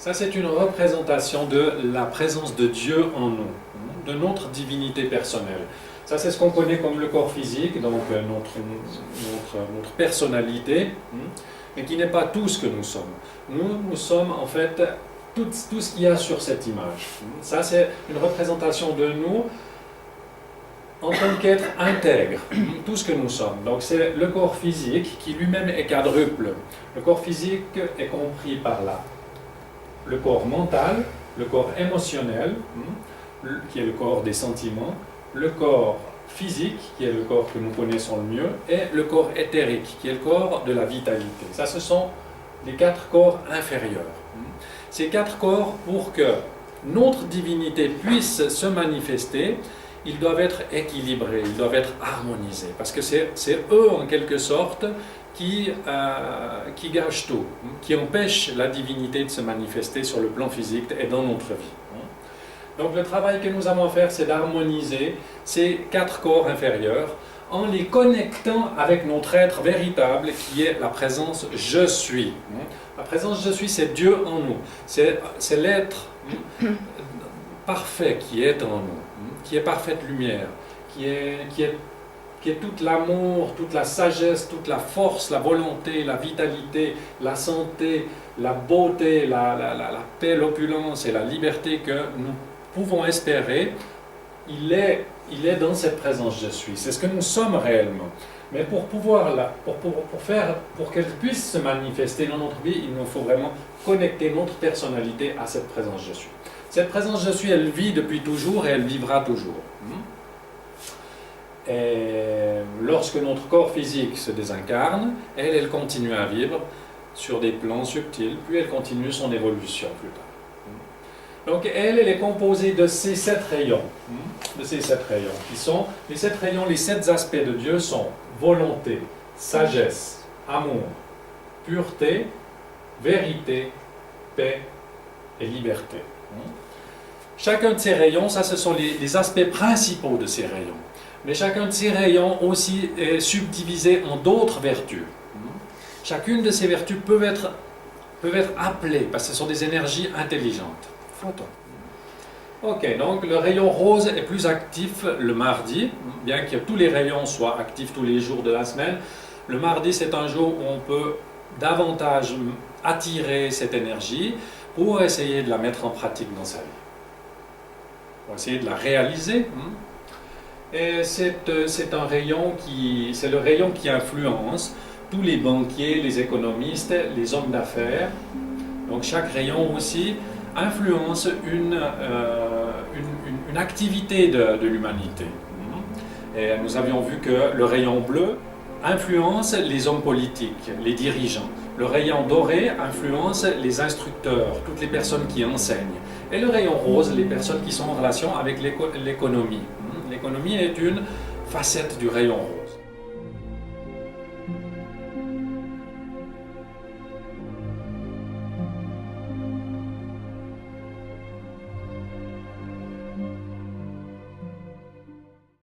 Ça, c'est une représentation de la présence de Dieu en nous, de notre divinité personnelle. Ça, c'est ce qu'on connaît comme le corps physique, donc notre personnalité, mais qui n'est pas tout ce que nous sommes. Nous sommes en fait tout ce qu'il y a sur cette image. Ça, c'est une représentation de nous en tant qu'être intègre, tout ce que nous sommes. Donc c'est le corps physique qui lui-même est quadruple. Le corps physique est compris par là. Le corps mental, le corps émotionnel, qui est le corps des sentiments, le corps physique, qui est le corps que nous connaissons le mieux, et le corps éthérique, qui est le corps de la vitalité. Ça, ce sont les 4 corps inférieurs. Ces 4 corps, pour que notre divinité puisse se manifester, ils doivent être équilibrés, ils doivent être harmonisés, parce que c'est eux, en quelque sorte, qui gâchent tout, qui empêchent la divinité de se manifester sur le plan physique et dans notre vie. Donc le travail que nous avons à faire, c'est d'harmoniser ces 4 corps inférieurs en les connectant avec notre être véritable qui est la présence « Je suis ». La présence « Je suis », c'est Dieu en nous, c'est l'être parfait qui est en nous, qui est parfaite lumière, qui est tout l'amour, toute la sagesse, toute la force, la volonté, la vitalité, la santé, la beauté, la paix, l'opulence et la liberté que nous pouvons espérer. Il est dans cette présence je suis. C'est ce que nous sommes réellement. Mais pour qu'elle puisse se manifester dans notre vie, il nous faut vraiment connecter notre personnalité à cette présence je suis. Cette présence je suis, elle vit depuis toujours et elle vivra toujours. Et lorsque notre corps physique se désincarne, elle continue à vivre sur des plans subtils, puis elle continue son évolution plus tard. Donc elle est composée de ces 7 rayons, qui sont les 7 rayons, les 7 aspects de Dieu sont volonté, sagesse, amour, pureté, vérité, paix et liberté. Chacun de ces rayons, ça ce sont les aspects principaux de ces rayons. Mais chacun de ces rayons aussi est subdivisé en d'autres vertus. Chacune de ces vertus peut être appelée, parce que ce sont des énergies intelligentes. Ok, donc le rayon rose est plus actif le mardi, bien que tous les rayons soient actifs tous les jours de la semaine. Le mardi, c'est un jour où on peut davantage attirer cette énergie pour essayer de la mettre en pratique dans sa vie. Pour essayer de la réaliser. Et c'est un rayon c'est le rayon qui influence tous les banquiers, les économistes, les hommes d'affaires. Donc chaque rayon aussi influence une activité de l'humanité. Et nous avions vu que le rayon bleu influence les hommes politiques, les dirigeants. Le rayon doré influence les instructeurs, toutes les personnes qui enseignent. Et le rayon rose, les personnes qui sont en relation avec l'économie. L'économie est une facette du rayon rose.